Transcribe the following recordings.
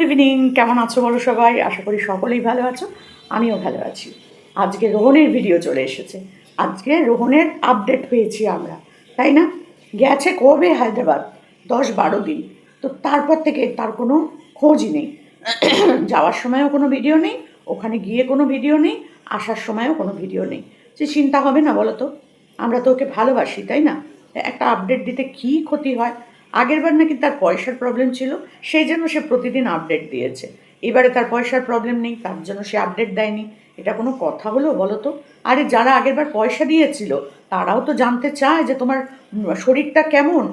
Good evening, কেমন আছো বলো সবাই? আশা করি সকলেই ভালো আছো, আমিও ভালো আছি। আজকে রোহনের ভিডিও চলে এসেছে। আজকে রোহনের আপডেট পেয়েছি আমরা, তাই না? গেছে কবে হায়দ্রাবাদ, 10-12 দিন। তো তারপর থেকে তার কোনো খোঁজই নেই। যাওয়ার সময়ও কোনো ভিডিও নেই, ওখানে গিয়ে কোনো ভিডিও নেই, আসার সময়ও কোনো ভিডিও নেই। যে চিন্তা হবে না বলো তো? আমরা তো ওকে ভালোবাসি, তাই না? একটা আপডেট দিতে কী ক্ষতি হয়? আগেরবার নাকি তার পয়সার প্রবলেম ছিল, সেই জন্য সে প্রতিদিন আপডেট দিয়েছে। এবারে তার পয়সার প্রবলেম নেই, তার জন্য সে আপডেট দেয়নি। এটা কোনো কথা হলো বলো তো? আরে যারা আগেরবার পয়সা দিয়েছিল তারাও তো জানতে চায় যে তোমার শরীরটা কেমন।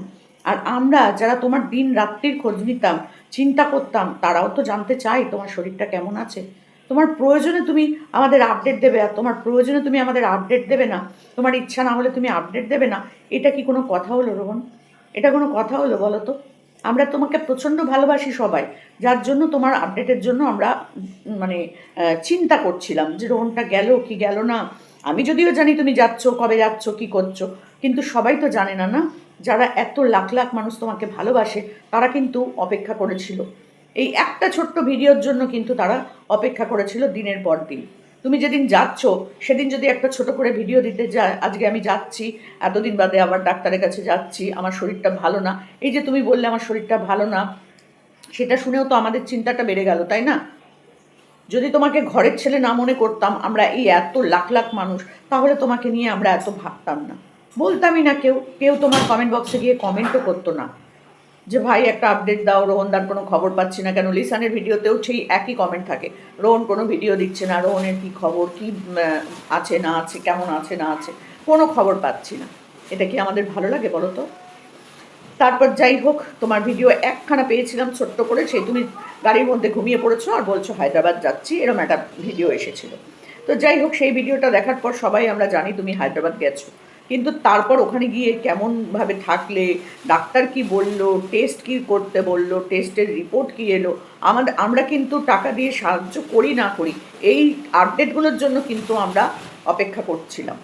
আর আমরা যারা তোমার দিন রাত্রির খোঁজ নিতাম, চিন্তা করতাম, তারাও তো জানতে চাই তোমার শরীরটা কেমন আছে। তোমার প্রয়োজনে তুমি আমাদের আপডেট দেবে, আর তোমার প্রয়োজনে তুমি আমাদের আপডেট দেবে না, তোমার ইচ্ছা না হলে তুমি আপডেট দেবে না। এটা কি কোনো কথা হলো রোহন? এটা কোনো কথা হলো বলো তো? আমরা তোমাকে প্রচণ্ড ভালোবাসি সবাই, যার জন্য তোমার আপডেটের জন্য আমরা মানে চিন্তা করছিলাম যে রোহনটা গেল কি গেল না। আমি যদিও জানি তুমি যাচ্ছ, কবে যাচ্ছ, কি করছো, কিন্তু সবাই তো জানে না, না? যারা এত লাখ লাখ মানুষ তোমাকে ভালোবাসে তারা কিন্তু অপেক্ষা করেছিল। এই একটা ছোট্ট ভিডিওর জন্য কিন্তু তারা অপেক্ষা করেছিল দিনের পর দিন। তুমি যেদিন যাচ্ছ সেদিন যদি একটা ছোট করে ভিডিও দিতে যায়, আজকে আমি যাচ্ছি, এতদিন বাদে আবার ডাক্তারের কাছে যাচ্ছি, আমার শরীরটা ভালো না, এই যে তুমি বললে আমার শরীরটা ভালো না, সেটা শুনেও তো আমাদের চিন্তাটা বেড়ে গেল, তাই না? যদি তোমাকে ঘরের ছেলে না মনে করতাম আমরা, এই এত লাখ লাখ মানুষ, তাহলে তোমাকে নিয়ে আমরা এত ভাবতাম না, বলতামই না। কেউ কেউ তোমার কমেন্ট বক্সে গিয়ে কমেন্টও করতো না যে ভাই একটা আপডেট দাও, রোহনদার কোনো খবর পাচ্ছি না কেন। লিসানের ভিডিওতেও সেই একই কমেন্ট থাকে, রোহন কোনো ভিডিও দিচ্ছে না, রোহনের কী খবর, কী আছে না আছে, কেমন আছে না আছে, কোনো খবর পাচ্ছি না। এটা কি আমাদের ভালো লাগে বলো তো? তারপর যাই হোক, তোমার ভিডিও একখানা পেয়েছিলাম ছোট্ট করে, সেই তুমি গাড়ির মধ্যে ঘুমিয়ে পড়েছো আর বলছো হায়দ্রাবাদ যাচ্ছি, এরকম একটা ভিডিও এসেছিল। তো যাই হোক, সেই ভিডিওটা দেখার পর সবাই আমরা জানি তুমি হায়দ্রাবাদ গেছো, কিন্তু তারপর ওখানে গিয়ে কেমনভাবে থাকলে, ডাক্তার কি বলল, টেস্ট কি করতে বলল, টেস্টের রিপোর্ট কি এলো, আমরা কিন্তু টাকা দিয়ে সাহায্য করি না করি, এই আপডেটগুলোর জন্য কিন্তু আমরা অপেক্ষা করছিলাম।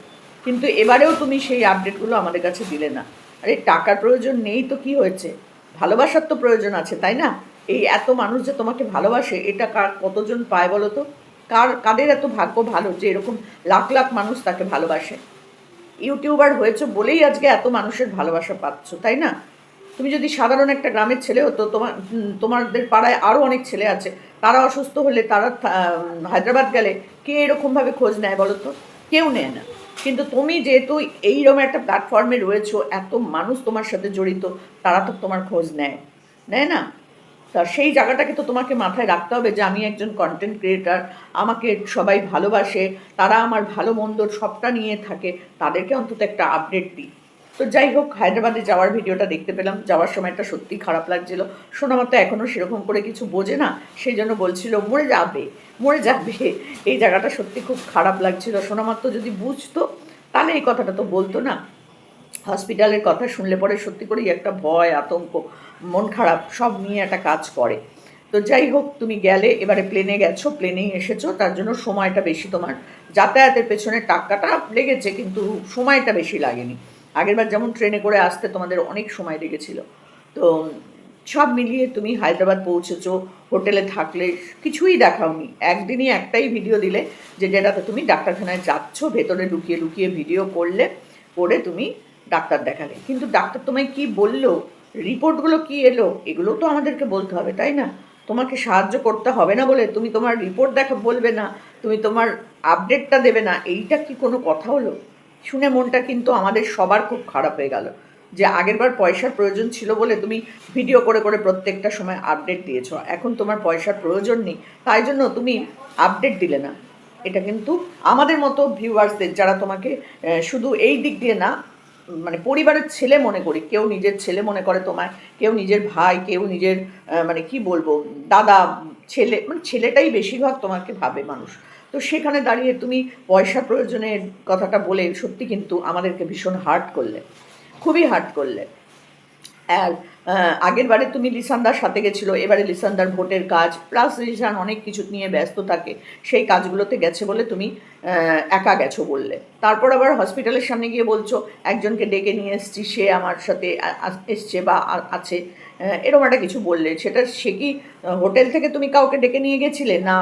কিন্তু এবারেও তুমি সেই আপডেটগুলো আমাদের কাছে দিলে না। আরে টাকার প্রয়োজন নেই তো কি হয়েছে, ভালোবাসার তো প্রয়োজন আছে, তাই না? এই এত মানুষ যে তোমাকে ভালোবাসে, এটা কতজন পায় বলো তো? কাদের এত ভাগ্য ভালো যে এরকম লাখ লাখ মানুষ তাকে ভালোবাসে? ইউটিউবার হয়েছে বলেই আজকে এত মানুষের ভালোবাসা পাচ্ছ, তাই না? তুমি যদি সাধারণ একটা গ্রামের ছেলে হতো, তোমাদের পাড়ায় আরও অনেক ছেলে আছে, তারা অসুস্থ হলে তারা হায়দ্রাবাদ গেলে কে এরকমভাবে খোঁজ নেয় বলো তো? কেউ নেয় না। কিন্তু তুমি যেহেতু এইরকম একটা প্ল্যাটফর্মে রয়েছো, এত মানুষ তোমার সাথে জড়িত, তারা তো তোমার খোঁজ নেয়, নেয় না? তা সেই জায়গাটাকে তো তোমাকে মাথায় রাখতে হবে যে আমি একজন কন্টেন্ট ক্রিয়েটার, আমাকে সবাই ভালোবাসে, তারা আমার ভালো মন্দর সবটা নিয়ে থাকে, তাদেরকে অন্তত একটা আপডেট দিই। তো যাই হোক, হায়দ্রাবাদে যাওয়ার ভিডিওটা দেখতে পেলাম, যাওয়ার সময়টা সত্যি খারাপ লাগছিল। সোনামা তো এখনও সেরকম করে কিছু বোঝে না, সেই জন্য বলছিল মরে যাবে, মরে যাবে। এই জায়গাটা সত্যি খুব খারাপ লাগছিল। সোনামার তো যদি বুঝতো তাহলে এই কথাটা তো বলতো না। হসপিটালের কথা শুনলে পরে সত্যি করেই একটা ভয়, আতঙ্ক, মন খারাপ সব নিয়ে একটা কাজ করে। তো যাই হোক, তুমি গেলে, এবারে প্লেনে গেছো, প্লেনেই এসেছো, তার জন্য সময়টা বেশি তোমার যাতায়াতের পেছনে টাকাটা লেগেছে, কিন্তু সময়টা বেশি লাগেনি। আগেরবার যেমন ট্রেনে করে আসতে তোমাদের অনেক সময় লেগেছিল। তো সব মিলিয়ে তুমি হায়দ্রাবাদ পৌঁছেছো, হোটেলে থাকলে, কিছুই দেখাওনি, একদিনই একটাই ভিডিও দিলে, যেটাতে তুমি ডাক্তারখানায় যাচ্ছ, ভেতরে লুকিয়ে লুকিয়ে ভিডিও করলে, করে তুমি ডাক্তার দেখালে। কিন্তু ডাক্তার তোমায় কি বললো, রিপোর্টগুলো কি এলো, এগুলো তো আমাদেরকে বলতে হবে, তাই না? তোমাকে সাহায্য করতে হবে না বলে তুমি তোমার রিপোর্ট বলবে না, তুমি তোমার আপডেটটা দেবে না, এইটা কি কোনো কথা হলো? শুনে মনটা কিন্তু আমাদের সবার খুব খারাপ হয়ে গেল যে আগেরবার পয়সার প্রয়োজন ছিল বলে তুমি ভিডিও করে করে প্রত্যেকটা সময় আপডেট দিয়েছো, এখন তোমার পয়সার প্রয়োজন নেই, তাই জন্য তুমি আপডেট দিলে না। এটা কিন্তু আমাদের মতো ভিউয়ার্সদের, যারা তোমাকে শুধু এই দিক দিয়ে না, মানে পরিবারের ছেলে মনে করি, কেউ নিজের ছেলে মনে করে তোমায়, কেউ নিজের ভাই, কেউ নিজের মানে কি বলবো, দাদা, ছেলে, মানে ছেলেটাই বেশিরভাগ তোমাকে ভাবে মানুষ। তো সেখানে দাঁড়িয়ে তুমি পয়সার প্রয়োজনের কথাটা বলে সত্যি কিন্তু আমাদেরকে ভীষণ হার্ট করলে, খুবই হার্ট করলে। আর আগের বারে তুমি লিসানদার সাথে গেছিলো, এবারে লিসানদার ভোটের কাজ প্লাস লিসান অনেক কিছু নিয়ে ব্যস্ত থাকে, সেই কাজগুলোতে গেছে বলে তুমি একা গেছো বললে। তারপর আবার হসপিটালের সামনে গিয়ে বলছো একজনকে ডেকে নিয়ে এসছি, সে আমার সাথে এসছে বা আছে, এরকম একটা কিছু বললে। সে কি হোটেল থেকে তুমি কাউকে ডেকে নিয়ে গেছিলে, না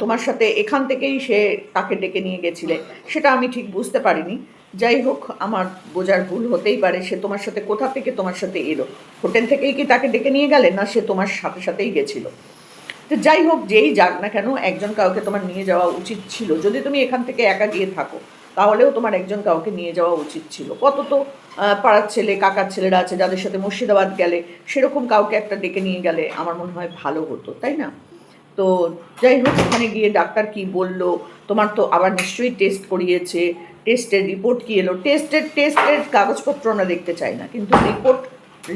তোমার সাথে এখান থেকেই সে তাকে ডেকে নিয়ে গেছিলে, সেটা আমি ঠিক বুঝতে পারিনি। যাই হোক, আমার বোঝার ভুল হতেই পারে। সে তোমার সাথে কোথা থেকে তোমার সাথে এলো, হোটেল থেকেই কি তাকে ডেকে নিয়ে গেলে, না সে তোমার সাথে সাথেই গেছিলো? তো যাই হোক, যেই যাক না কেন, একজন কাউকে তোমার নিয়ে যাওয়া উচিত ছিল। যদি তুমি এখান থেকে একা গিয়ে থাকো, তাহলেও তোমার একজন কাউকে নিয়ে যাওয়া উচিত ছিল। কত তো পাড়ার ছেলে, কাকার ছেলেরা আছে যাদের সাথে মুর্শিদাবাদ গেলে, সেরকম কাউকে একটা ডেকে নিয়ে গেলে আমার মনে হয় ভালো হতো, তাই না? তো যাই হোক, ওখানে গিয়ে ডাক্তার কি বলল, তোমার তো আবার নিশ্চয়ই টেস্ট করিয়েছে, টেস্টের রিপোর্ট কী এলো? টেস্টের কাগজপত্র আমরা দেখতে চাই না, কিন্তু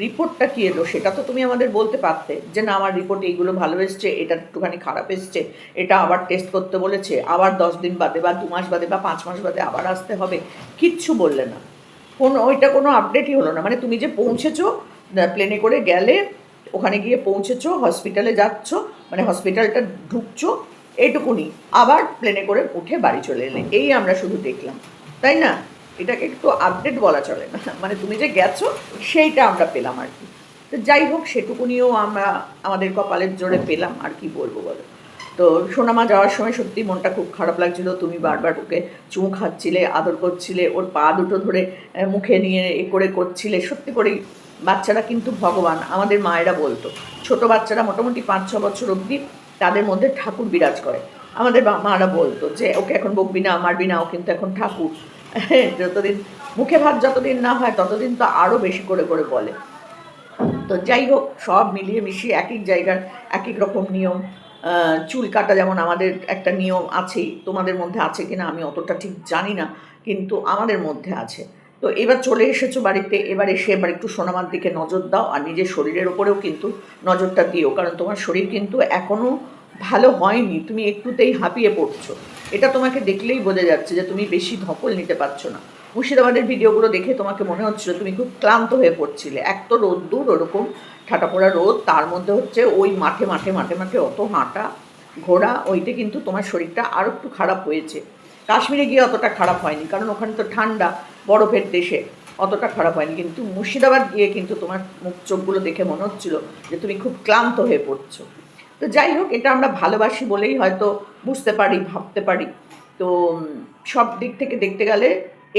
রিপোর্টটা কী এলো সেটা তো তুমি আমাদের বলতে পারতে, যে না আমার রিপোর্ট এইগুলো ভালো এসছে, এটা একটুখানি খারাপ এসছে, এটা আবার টেস্ট করতে বলেছে, আবার 10 দিন বাদে বা 2 মাস বাদে বা 5 মাস বাদে আবার আসতে হবে। কিচ্ছু বললে না, ওইটা কোনো আপডেটই হলো না। মানে তুমি যে পৌঁছেছো, প্লেনে করে গেলে, ওখানে গিয়ে পৌঁছেছো, হসপিটালে যাচ্ছ, মানে হসপিটালটা ঢুকছো, এইটুকুনি, আবার প্লেনে করে উঠে বাড়ি চলে এলে, এই আমরা শুধু দেখলাম, তাই না? এটাকে একটু আপডেট বলা চলে না, মানে তুমি যে গেছো সেইটা আমরা পেলাম আর কি। তো যাই হোক, সেটুকুনিও আমরা আমাদের কপালের জোরে পেলাম, আর কি বলবো বলো। তো সোনামা যাওয়ার সময় সত্যি মনটা খুব খারাপ লাগছিল। তুমি বারবার ওকে চুমু খাচ্ছিলে, আদর করছিলে, ওর পা দুটো ধরে মুখে নিয়ে করছিলে। সত্যি করেই বাচ্চারা কিন্তু ভগবান, আমাদের মায়েরা বলতো। ছোট বাচ্চারা মোটামুটি 5-6 বছর অবধি তাদের মধ্যে ঠাকুর বিরাজ করে। আমাদের মারা বলতো যে ওকে এখন বকবি না, মারবি না, ও কিন্তু এখন ঠাকুর। যতদিন মুখে ভাত যতদিন না হয় ততদিন তো আরও বেশি করে করে বলে। তো যাই হোক, সব মিলিয়ে মিশিয়ে এক এক জায়গার এক এক রকম নিয়ম। চুল কাটা যেমন আমাদের একটা নিয়ম আছেই, তোমাদের মধ্যে আছে কিনা আমি অতটা ঠিক জানি না, কিন্তু আমাদের মধ্যে আছে। তো এবার চলে এসেছো বাড়িতে, এবার এসে এবার একটু সোনামার দিকে নজর দাও, আর নিজের শরীরের ওপরেও কিন্তু নজরটা দিও, কারণ তোমার শরীর কিন্তু এখনও ভালো হয়নি, তুমি একটুতেই হাঁপিয়ে পড়ছো। এটা তোমাকে দেখলেই বোঝা যাচ্ছে যে তুমি বেশি ধকল নিতে পারছো না। মুর্শিদাবাদের ভিডিওগুলো দেখে তোমাকে মনে হচ্ছিল তুমি খুব ক্লান্ত হয়ে পড়ছিলে। এক তো রোদ্দুর ওরকম ঠাটা পড়া রোদ, তার মধ্যে হচ্ছে ওই মাঠে মাঠে মাঠে মাঠে অত হাঁটা ঘোরা, ওইতে কিন্তু তোমার শরীরটা আরও একটু খারাপ হয়েছে। কাশ্মীরে গিয়ে অতটা খারাপ হয়নি, কারণ ওখানে তো ঠান্ডা, বরফের দেশে, অতটা খারাপ হয়নি। কিন্তু মুর্শিদাবাদ গিয়ে কিন্তু তোমার মুখ চোখগুলো দেখে মনে হচ্ছিল যে তুমি খুব ক্লান্ত হয়ে পড়ছো। তো যাই হোক, এটা আমরা ভালোবাসি বলেই হয়তো বুঝতে পারি, ভাবতে পারি। তো সব দিক থেকে দেখতে গেলে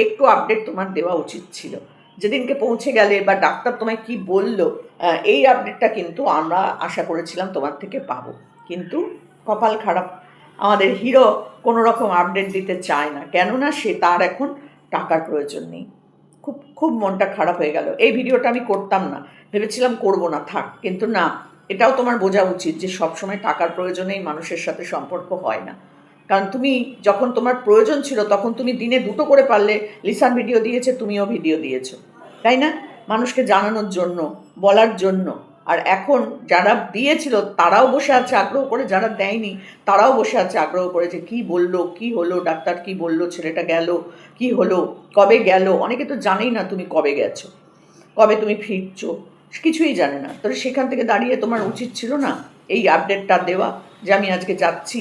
একটু আপডেট তোমার দেওয়া উচিত ছিল। যেদিনকে পৌঁছে গেলে বা ডাক্তার তোমায় কি বলল, এই আপডেটটা কিন্তু আমরা আশা করেছিলাম তোমার থেকে পাবো। কিন্তু কপাল খারাপ, আমাদের হিরো কোনো রকম আপডেট দিতে চায় না, কেননা সে তার এখন টাকার প্রয়োজন নেই। খুব খুব মনটা খারাপ হয়ে গেল। এই ভিডিওটা আমি করতাম না, ভেবেছিলাম করবো না, থাক, কিন্তু না, এটাও তোমার বোঝা উচিত যে সবসময় টাকার প্রয়োজনেই মানুষের সাথে সম্পর্ক হয় না। কারণ তুমি যখন তোমার প্রয়োজন ছিল তখন তুমি দিনে 2টো করে পারলে, লিসান ভিডিও দিয়েছে, তুমিও ভিডিও দিয়েছো, তাই না? মানুষকে জানানোর জন্য, বলার জন্য। আর এখন যারা দিয়েছিল তারাও বসে আছে আগ্রহ করে, যারা দেয়নি তারাও বসে আছে আগ্রহ করে যে কী বললো, কী হলো, ডাক্তার কী বললো, ছেলেটা গেল, কী হলো, কবে গেল। অনেকে তো জানেই না তুমি কবে গেছো, কবে তুমি ফিরছো, কিছুই জানে না। তো সেখান থেকে দাঁড়িয়ে তোমার উচিত ছিল না এই আপডেটটা দেওয়া, যে আমি আজকে যাচ্ছি।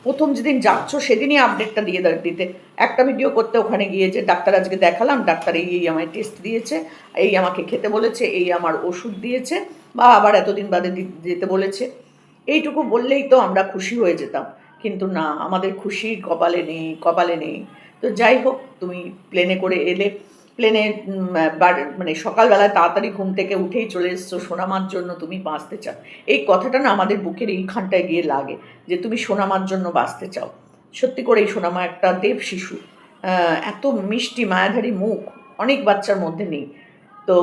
প্রথম যেদিন যাচ্ছ সেদিনই আপডেটটা দিয়ে দিতে, একটা ভিডিও করতে ওখানে গিয়ে যে ডাক্তার আজকে দেখালাম, ডাক্তার এই এই আমায় টেস্ট দিয়েছে, এই আমাকে খেতে বলেছে, এই আমার ওষুধ দিয়েছে, বা আবার এতদিন বাদে দিতে বলেছে, এইটুকু বললেই তো আমরা খুশি হয়ে যেতাম। কিন্তু না, আমাদের খুশি কপালে নেই, কপালে নেই। তো যাই হোক, তুমি প্লেনে করে এলে, প্লেনে মানে সকালবেলায় তাড়াতাড়ি ঘুম থেকে উঠেই চলে এসছো সোনামার জন্য তুমি বাঁচতে চাও। এই কথাটা না আমাদের বুকের এইখানটায় গিয়ে লাগে, যে তুমি সোনামার জন্য বাঁচতে চাও। সত্যি করেই সোনামা একটা দেব শিশু, এত মিষ্টি মায়াধারী মুখ অনেক বাচ্চার মধ্যে নেই। তো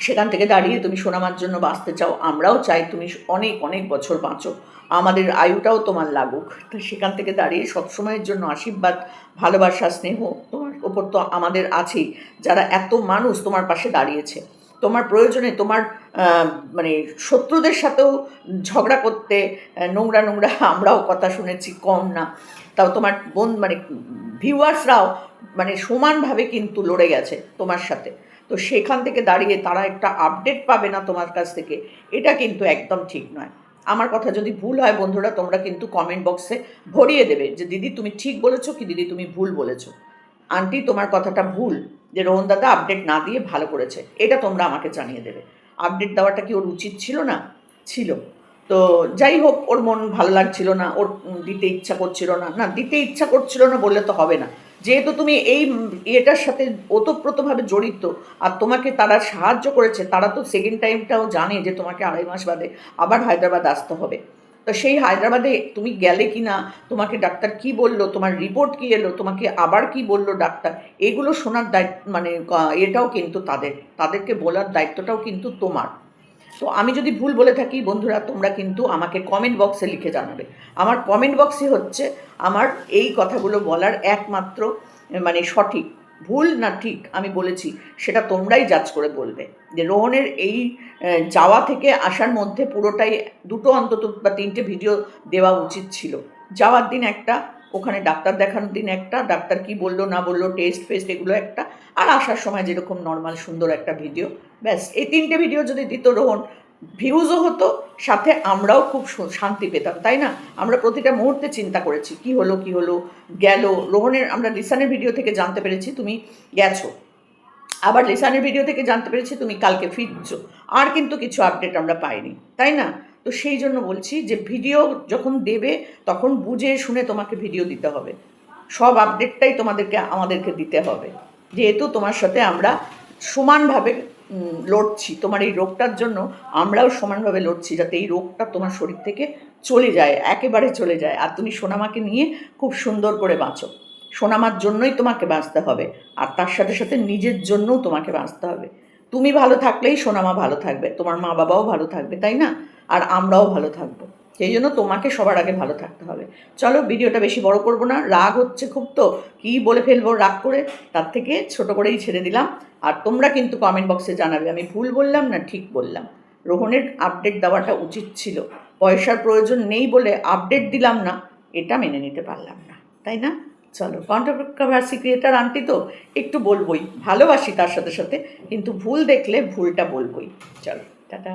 সেখান থেকে দাঁড়িয়ে তুমি সোনামার জন্য বাঁচতে চাও, আমরাও চাই তুমি অনেক অনেক বছর বাঁচো, আমাদের আয়ুটাও তোমার লাগুক। তো সেখান থেকে দাঁড়িয়ে সবসময়ের জন্য আশীর্বাদ, ভালোবাসা, স্নেহ তোমার ওপর তো আমাদের আছেই, যারা এত মানুষ তোমার পাশে দাঁড়িয়েছে। তোমার প্রয়োজনে তোমার মানে শত্রুদের সাথেও ঝগড়া করতে, নোংরা নোংরা আমরাও কথা শুনেছি, কম না। তাও তোমার মানে ভিউয়ার্সরাও মানে সমানভাবে কিন্তু লড়ে গেছে তোমার সাথে। তো সেখান থেকে দাঁড়িয়ে তারা একটা আপডেট পাবে না তোমার কাছ থেকে, এটা কিন্তু একদম ঠিক নয়। আমার কথা যদি ভুল হয় বন্ধুরা, তোমরা কিন্তু কমেন্ট বক্সে ভরিয়ে দেবে যে দিদি তুমি ঠিক বলেছো কি দিদি তুমি ভুল বলেছো। আন্টি তোমার কথাটা ভুল, যে রোহন দাদা আপডেট না দিয়ে ভালো করেছে, এটা তোমরা আমাকে জানিয়ে দেবে। আপডেট দেওয়াটা কি ওর উচিত ছিল না? ছিল। তো যাই হোক, ওর মন ভালো লাগছিল না, ওর দিতে ইচ্ছা করছিল না। না, দিতে ইচ্ছা করছিল না বললে তো হবে না। যেহেতু তুমি এই এটার সাথে ওতপ্রোতভাবে জড়িত, আর তোমাকে তারা সাহায্য করেছে, তারা তো সেকেন্ড টাইমটাও জানে যে তোমাকে 2.5 মাস বাদে আবার হায়দ্রাবাদ আসতে হবে। তো সেই হায়দ্রাবাদে তুমি গেলে কি না, তোমাকে ডাক্তার কি বললো, তোমার রিপোর্ট কি এলো, তোমাকে আবার কি বললো ডাক্তার, এগুলো শোনার দায়িত্ব মানে এটাও কিন্তু তাদেরকে বলার দায়িত্বটাও কিন্তু তোমার। তো আমি যদি ভুল বলে থাকি বন্ধুরা, তোমরা কিন্তু আমাকে কমেন্ট বক্সে লিখে জানাবে। আমার কমেন্ট বক্সই হচ্ছে আমার এই কথাগুলো বলার একমাত্র মানে সঠিক। ভুল না ঠিক আমি বলেছি সেটা তোমরাই জাজ করে বলবে, যে রোহনের এই যাওয়া থেকে আসার মধ্যে পুরোটাই দুটো অন্তত বা 3টে ভিডিও দেওয়া উচিত ছিল। যাওয়ার দিন একটা, ওখানে ডাক্তার দেখানোর দিন একটা, ডাক্তার কি বললো না বললো, টেস্ট ফেস্ট এগুলো একটা, আর আসার সময় যেরকম নর্মাল সুন্দর একটা ভিডিও, ব্যাস। এই 3টে ভিডিও যদি দিত রোহন, ভিউজও হতো, সাথে আমরাও খুব শান্তি পেতাম, তাই না? আমরা প্রতিটা মুহূর্তে চিন্তা করেছি কি হলো কি হলো, গেল রোহনের। আমরা লিসানের ভিডিও থেকে জানতে পেরেছি তুমি গেছো, আবার লিসানের ভিডিও থেকে জানতে পেরেছি তুমি কালকে ফিরছো, আর কিন্তু কিছু আপডেট আমরা পাইনি, তাই না? তো সেই জন্য বলছি যে ভিডিও যখন দেবে তখন বুঝে শুনে তোমাকে ভিডিও দিতে হবে। সব আপডেটটাই আমাদেরকে দিতে হবে, যেহেতু তোমার সাথে আমরা সমানভাবে লড়ছি। তোমার এই রোগটার জন্য আমরাও সমানভাবে লড়ছি, যাতে এই রোগটা তোমার শরীর থেকে চলে যায়, একেবারে চলে যায়, আর তুমি সোনামাকে নিয়ে খুব সুন্দর করে বাঁচো। সোনামার জন্যই তোমাকে বাঁচতে হবে, আর তার সাথে সাথে নিজের জন্যও তোমাকে বাঁচতে হবে। তুমি ভালো থাকলেই সোনামা ভালো থাকবে, তোমার মা বাবাও ভালো থাকবে, তাই না? আর আমরাও ভালো থাকবো। সেই জন্য তোমাকে সবার আগে ভালো থাকতে হবে। চলো, ভিডিওটা বেশি বড় করব না, রাগ হচ্ছে খুব, তো কী বলে ফেলবো রাগ করে, তার থেকে ছোট করেই ছেড়ে দিলাম। আর তোমরা কিন্তু কমেন্ট বক্সে জানাবে আমি ভুল বললাম না ঠিক বললাম। রোহনের আপডেট দেওয়াটা উচিত ছিল, পয়সার প্রয়োজন নেই বলে আপডেট দিলাম না, এটা মেনে নিতে পারলাম না, তাই না? চলো, কন্ট্রোভার্সি ক্রিয়েটার আন্টি তো একটু বলবোই, ভালোবাসি তার সাথে সাথে, কিন্তু ভুল দেখলে ভুলটা বলবোই। চলো, টাটা।